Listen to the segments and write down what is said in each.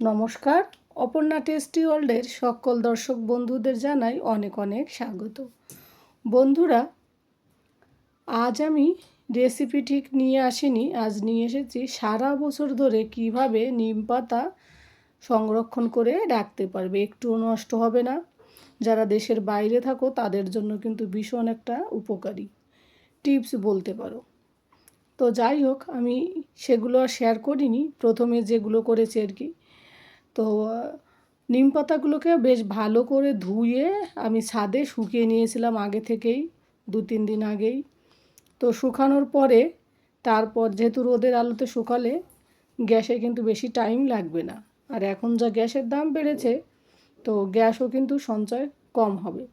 নমস্কার, অপর্ণা টেস্টি ওয়ার্ল্ডের সকল দর্শক বন্ধুদের জানাই অনেক অনেক স্বাগত। বন্ধুরা, আজ আমি রেসিপি ঠিক নিয়ে আসিনি, আজ নিয়ে এসেছি সারা বছর ধরে কিভাবে নিম পাতা সংরক্ষণ করে রাখতে পারবে, একটুও নষ্ট হবে না। যারা দেশের বাইরে থাকো তাদের জন্য কিন্তু ভীষণ একটা উপকারী টিপস বলতে পারো। তো যাই হোক, আমি সেগুলো আর শেয়ার করিনি, প্রথমে যেগুলো করেছি আর কি। তো নিম পাতাগুলোকে বেশ ভালো করে ধুয়ে আমি ছাদে শুকিয়ে নিয়েছিলাম আগে থেকেই, 2-3 দিন আগেই। তো শুকানোর পরে তারপর যেহেতু রোদের আলোতে শুকালে গ্যাসে কিন্তু বেশি টাইম লাগবে না, আর এখন যা গ্যাসের দাম বেড়েছে তো গ্যাসও কিন্তু সঞ্চয় কম হবে।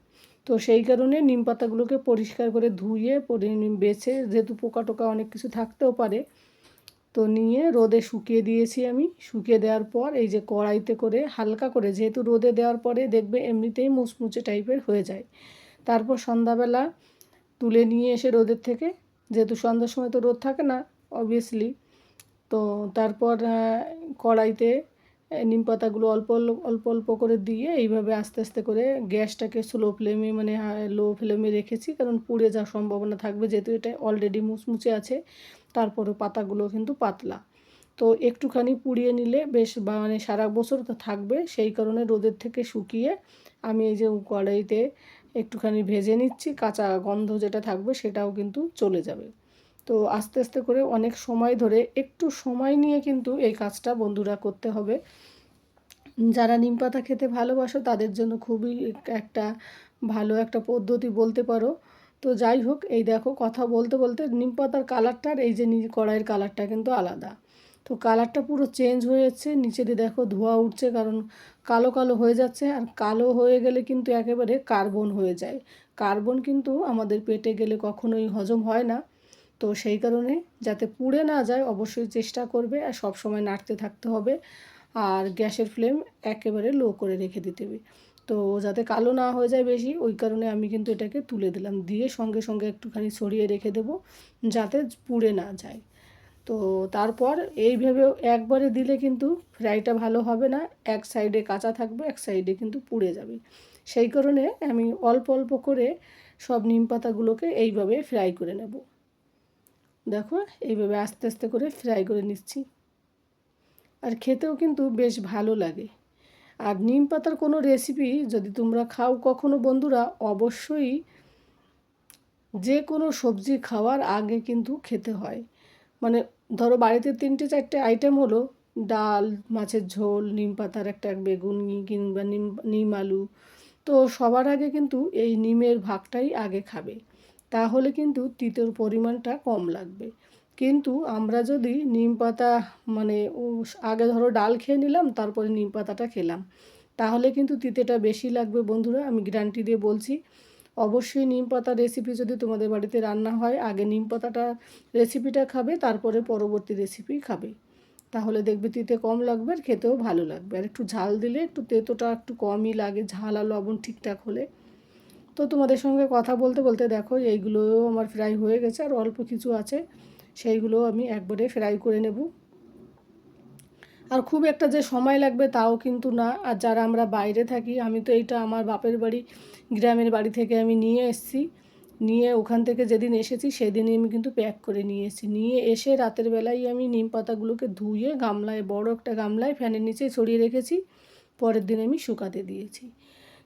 তো সেই কারণে নিম পাতাগুলোকে পরিষ্কার করে ধুয়ে বেছে, যেহেতু পোকা টোকা অনেক কিছু থাকতেও পারে, তো নিয়ে রোদে শুকিয়ে দিয়েছি আমি। শুকিয়ে দেওয়ার পর এই যে কড়াইতে করে হালকা করে, যেহেতু রোদে দেওয়ার পরে দেখবে এমনিতেই মুচমুচে টাইপের হয়ে যায়। তারপর সন্ধ্যাবেলা তুলে নিয়ে এসে রোদের থেকে, যেহেতু সন্ধ্যার সময় তো রোদ থাকে না অবভিয়াসলি, তো তারপর কড়াইতে নিম পাতাগুলো অল্প অল্প অল্প করে দিয়ে এইভাবে আস্তে আস্তে করে গ্যাসটাকে স্লো ফ্লেমে, মানে লো ফ্লেমে রেখেছি, কারণ পুড়ে যাওয়ার সম্ভাবনা থাকবে, যেহেতু এটা অলরেডি মুচমুচে আছে। তারপরে পাতাগুলো কিন্তু পাতলা, তো একটুখানি পুড়িয়ে নিলে বেশ মানে সারা বছর তো থাকবে। সেই কারণে রোদের থেকে শুকিয়ে আমি এই যে কড়াইতে একটুখানি ভেজে নিচ্ছি, কাঁচা গন্ধ যেটা থাকবে সেটাও কিন্তু চলে যাবে। তো আস্তে আস্তে করে অনেক সময় ধরে, একটু সময় নিয়ে কিন্তু এই কাজটা বন্ধুরা করতে হবে। যারা নিম পাতা খেতে ভালোবাসো তাদের জন্য খুবই একটা ভালো একটা পদ্ধতি বলতে পারো। তো যাই হোক, এই দেখো কথা বলতে বলতে নিম পাতার কালারটা আর এই যে কড়াইয়ের কালারটা কিন্তু আলাদা। তো কালারটা পুরো চেঞ্জ হয়ে যাচ্ছে, নিচে দিয়ে দেখো ধোঁয়া উঠছে, কারণ কালো কালো হয়ে যাচ্ছে। আর কালো হয়ে গেলে কিন্তু একেবারে কার্বন হয়ে যায়। কার্বন কিন্তু আমাদের পেটে গেলে কখনোই হজম হয় না। তো সেই কারণে যাতে পুড়ে না যায় অবশ্যই চেষ্টা করবে, আর সব সময় নাড়তে থাকতে হবে। আর গ্যাসের ফ্লেম একেবারে লো করে রেখে দিতে হবে, তো যাতে কালো না হয়ে যায় বেশি। ওই কারণে আমি কিন্তু এটাকে তুলে দিলাম, দিয়ে সঙ্গে সঙ্গে একটুখানি ছড়িয়ে রেখে দেবো যাতে পুড়ে না যায়। তো তারপর এইভাবে একবারে দিলে কিন্তু ফ্রাইটা ভালো হবে না, এক সাইডে কাঁচা থাকবে, এক সাইডে কিন্তু পুড়ে যাবে। সেই কারণে আমি অল্প অল্প করে সব নিম পাতাগুলোকে এইভাবে ফ্রাই করে নেব। দেখো এইভাবে আস্তে আস্তে করে ফ্রাই করে নিচ্ছি, আর খেতেও কিন্তু বেশ ভালো লাগে। আর নিম পাতার কোনো রেসিপি যদি তোমরা খাও কখনো বন্ধুরা, অবশ্যই যে কোনো সবজি খাওয়ার আগে কিন্তু খেতে হয়। মানে ধরো বাড়িতে 3-4টে আইটেম হলো, ডাল, মাছের ঝোল, নিম পাতার একটা বেগুনি কিংবা নিম নিম আলু, তো সবার আগে কিন্তু এই নিমের ভাগটাই আগে খাবে, তাহলে কিন্তু তিতের পরিমাণটা কম লাগবে। কিন্তু আমরা যদি নিম পাতা মানে আগে ধরো ডাল খেয়ে নিলাম, তারপরে নিম পাতাটা খেলাম, তাহলে কিন্তু তিতেটা বেশি লাগবে বন্ধুরা, আমি গ্যারান্টি দিয়ে বলছি। অবশ্যই নিম পাতার রেসিপি যদি তোমাদের বাড়িতে রান্না হয়, আগে নিম পাতাটা রেসিপিটা খাবে, তারপরে পরবর্তী রেসিপি খাবে, তাহলে দেখবে তিতে কম লাগবে আর খেতেও ভালো লাগবে। আর একটু ঝাল দিলে একটু তেতোটা একটু কমই লাগে, ঝাল আর লবণ ঠিকঠাক হলে। তো তোমাদের সঙ্গে কথা বলতে বলতে দেখো এইগুলোও আমার ফ্রাই হয়ে গেছে, আর অল্প কিছু আছে, সেইগুলো আমি একবারে ফ্রাই করে নেব। আর খুব একটা যে সময় লাগবে তাও কিন্তু না। আর যারা আমরা বাইরে থাকি, আমি তো এইটা আমার বাপের বাড়ি, গ্রামের বাড়ি থেকে আমি নিয়ে এসেছি, নিয়ে ওখান থেকে যেদিন এসেছি সেদিনই আমি কিন্তু প্যাক করে নিয়ে এসেছি। নিয়ে এসে রাতের বেলায় আমি নিম পাতাগুলোকে ধুয়ে গামলায়, বড় একটা গামলায় ফ্যানের নিচে ছড়িয়ে রেখেছি, পরের দিন আমি শুকাতে দিয়েছি।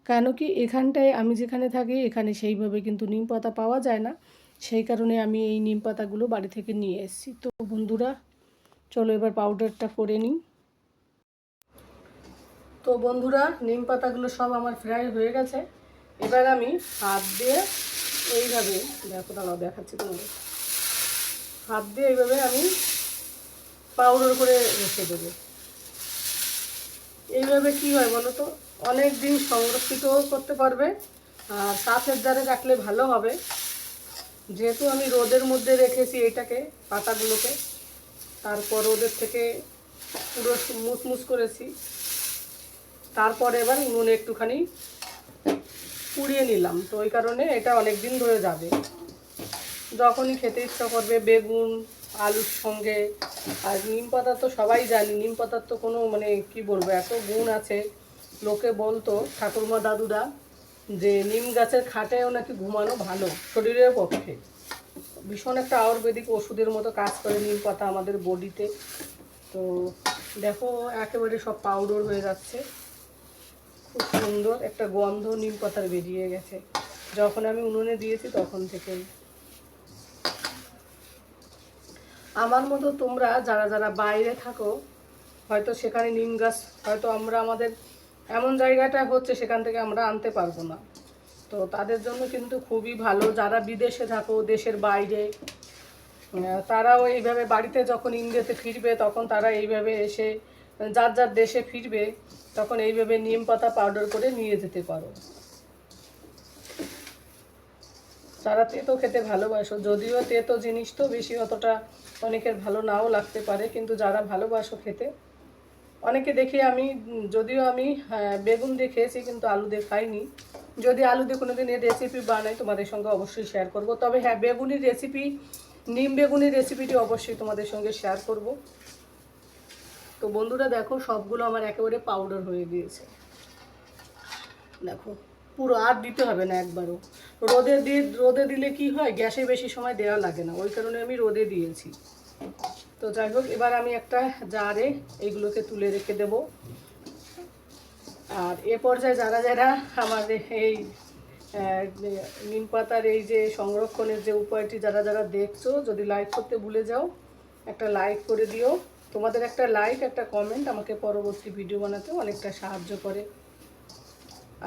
কেন কি এখানটায় আমি যেখানে থাকি এখানে সেইভাবে কিন্তু নিম পাতা পাওয়া যায় না, সেই কারণে আমি এই নিম পাতাগুলো বাড়ি থেকে নিয়ে এসেছি। তো বন্ধুরা, চলো এবার পাউডারটা করে নিই। তো বন্ধুরা, নিম পাতাগুলো সব আমার ফ্রাই হয়ে গেছে। এবার আমি হাত দিয়ে এইভাবে, দেখো দাঁড়াও দেখাচ্ছি তোমাদের, হাত দিয়ে এইভাবে আমি পাউডার করে রেখে দেবো। এইভাবে কি হয় বলো তো, অনেক দিন সংরক্ষিতও করতে পারবে, আর কাঁচের জারে রাখলে ভালো হবে। যেহেতু আমি রোদের মধ্যে রেখেছি এটাকে, পাতাগুলোকে, তারপর রোদের থেকে পুরো মুচমুচ করেছি, তারপরে এবার নুনে একটুখানি পুড়িয়ে নিলাম, তো ওই কারণে এটা অনেক দিন ধরে যাবে। যখনই খেতে ইচ্ছা করবে বেগুন, আলুর সঙ্গে। আর নিম পাতা তো সবাই জানি, নিম পাতার তো কোনো মানে কি বলবো, এত গুণ আছে। লোকে বলতো ঠাকুরমা দাদুরা যে নিম গাছের খাটেও নাকি ঘুমানো ভালো শরীরের পক্ষে। ভীষণ একটা আয়ুর্বেদিক ওষুধের মতো কাজ করে নিম পাতা আমাদের বডিতে। তো দেখো একেবারে সব পাউডার হয়ে যাচ্ছে, খুব সুন্দর একটা গন্ধ নিম পাতার বেরিয়ে গেছে যখন আমি উনুনে দিয়েছি তখন থেকেই। আমার মতো তোমরা যারা যারা বাইরে থাকো, হয়তো সেখানে নিম গাছ হয়তো আমাদের এমন জায়গাটা হচ্ছে সেখান থেকে আমরা আনতে পারবো না। তো তাদের জন্য কিন্তু খুবই ভালো। যারা বিদেশে থাকো, দেশের বাইরে, তারাও এইভাবে বাড়িতে যখন ইন্ডিয়াতে ফিরবে তখন তারা এইভাবে এসে যার যার দেশে ফিরবে তখন এইভাবে নিম পাতা পাউডার করে নিয়ে যেতে পারো। যারা তেতো খেতে ভালোবাসো, যদিও তেতো জিনিস তো বেশি অতটা অনেকের ভালো নাও লাগতে পারে, কিন্তু যারা ভালোবাসো খেতে, অনেকে দেখি আমি, যদিও আমি বেগুন দিয়ে খেয়েছি কিন্তু আলু দিয়ে খাইনি। যদি আলু দিয়ে কোনোদিন এর রেসিপি বানাই তোমাদের সঙ্গে অবশ্যই শেয়ার করব। তবে হ্যাঁ, বেগুনির রেসিপি, নিম বেগুনির রেসিপিটি অবশ্যই তোমাদের সঙ্গে শেয়ার করব। তো বন্ধুরা দেখো সবগুলো আমার একেবারে পাউডার হয়ে গিয়েছে, দেখো পুরো আর দিতে হবে না একবারও। রোদে দিলে কি হয়, গ্যাসে বেশি সময় দেওয়া লাগে না, ওই কারণে আমি রোদে দিয়েছি। তো যাই হোক, এবার আমি একটা জারে এইগুলোকে তুলে রেখে দেব। আর এ পর্যায়ে যারা যারা আমার এই নিম পাতার এই যে সংরক্ষণের যে উপায়টি যারা যারা দেখছো, যদি লাইক করতে ভুলে যাও একটা লাইক করে দিও। তোমাদের একটা লাইক, একটা কমেন্ট আমাকে পরবর্তী ভিডিও বানাতে অনেকটা সাহায্য করে।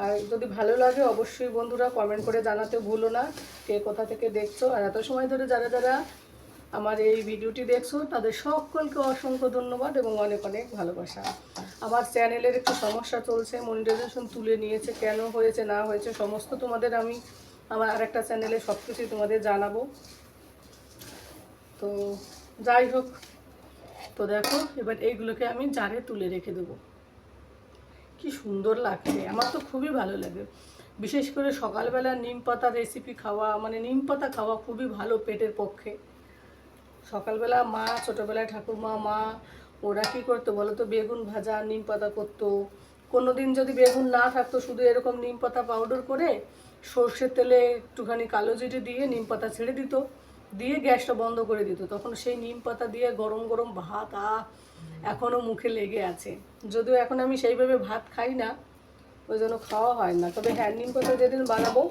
আর যদি ভালো লাগে অবশ্যই বন্ধুরা কমেন্ট করে জানাতে ভুলো না কে কোথা থেকে দেখছো। আর এত সময় ধরে যারা যারা আমার এই ভিডিওটি দেখছো তাদের সকলকে অসংখ্য ধন্যবাদ এবং অনেক অনেক ভালোবাসা। আমার চ্যানেলের একটু সমস্যা চলছে, মনিটাইজেশন তুলে নিয়েছে, কেন হয়েছে না হয়েছে সমস্ত তোমাদের আমি আমার আরেকটা চ্যানেলে সব কিছুই তোমাদের জানাবো। তো যাই হোক, তো দেখো এবার এইগুলোকে আমি জারে তুলে রেখে দেবো। কি সুন্দর লাগছে, আমার তো খুবই ভালো লাগে। বিশেষ করে সকালবেলা নিম পাতা রেসিপি খাওয়া, মানে নিম পাতা খাওয়া খুবই ভালো পেটের পক্ষে। সকালবেলা মা, ছোটোবেলায় ঠাকুরমা, মা ওরা কী করতো বলো তো, বেগুন ভাজা নিম পাতা করতো। কোনো দিন যদি বেগুন না থাকতো, শুধু এরকম নিম পাতা পাউডার করে সর্ষের তেলে একটুখানি কালো জিরে দিয়ে নিম পাতা ছেড়ে দিত, দিয়ে গ্যাসটা বন্ধ করে দিত, তখন সেই নিম পাতা দিয়ে গরম গরম ভাত এখনও মুখে লেগে আছে। যদিও এখন আমি সেইভাবে ভাত খাই না, ওই জন্য খাওয়া হয় না। তবে হ্যাঁ, নিম পাতা যেদিন বানাবো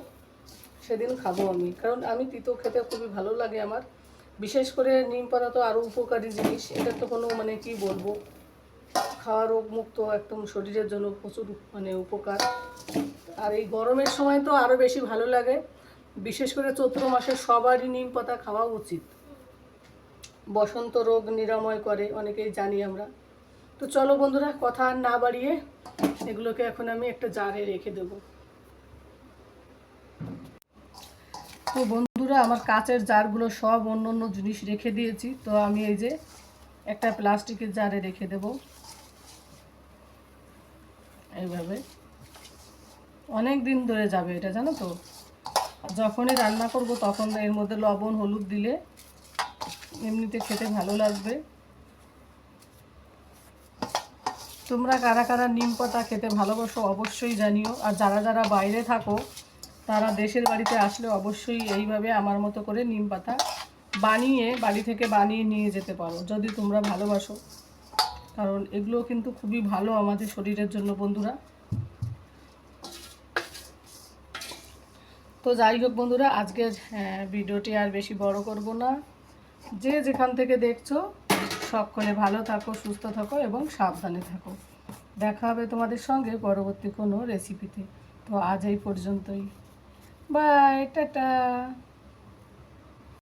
সেদিন খাবো আমি, কারণ আমি তিতো খেতে খুবই ভালো লাগে আমার। বিশেষ করে নিম পাতা তো আরও উপকারী জিনিস, এটা তো কোনো মানে কি বলবো, খাওয়া রোগ মুক্ত একদম, শরীরের জন্য প্রচুর মানে উপকার। আর এই গরমের সময় তো আরও বেশি ভালো লাগে। বিশেষ করে চৈত্র মাসে সবারই নিম পাতা খাওয়া উচিত, বসন্ত রোগ নিরাময় করে অনেকেই জানি আমরা। তো চলো বন্ধুরা, কথা আর না বাড়িয়ে এগুলোকে এখন আমি একটা জারে রেখে দেবো। তো বন্ধুরা, আমার কাচের জারগুলো সব অন্য অন্য জিনিস রেখে দিয়েছি, তো আমি এই যে একটা প্লাস্টিকের জারে রেখে দেব এইভাবে। অনেক দিন ধরে যাবে এটা, জানো তো। যখনই রান্না করব তখন এর মধ্যে লবণ হলুদ দিলে এমনিতে খেতে ভালো লাগবে। তোমরা কারা কারা নিম পাতা খেতে ভালোবাসো অবশ্যই জানিও। আর যারা যারা বাইরে থাকো তারা দেশের বাড়িতে আসলে অবশ্যই এইভাবে আমার মতো করে নিম পাতা বানিয়ে বাড়ি থেকে বানিয়ে নিয়ে যেতে পারো যদি তোমরা ভালোবাসো, কারণ এগুলো কিন্তু খুবই ভালো আমাদের শরীরের জন্য বন্ধুরা। তো যাই হোক বন্ধুরা, আজকের ভিডিওটি আর বেশি বড় করব না। যে যেখান থেকে দেখছো সকলে ভালো থাকো, সুস্থ থাকো এবং সাবধানে থাকো। দেখা হবে তোমাদের সঙ্গে পরবর্তী কোনো রেসিপিতে। তো আজ এই পর্যন্তই, বাই, টাটা।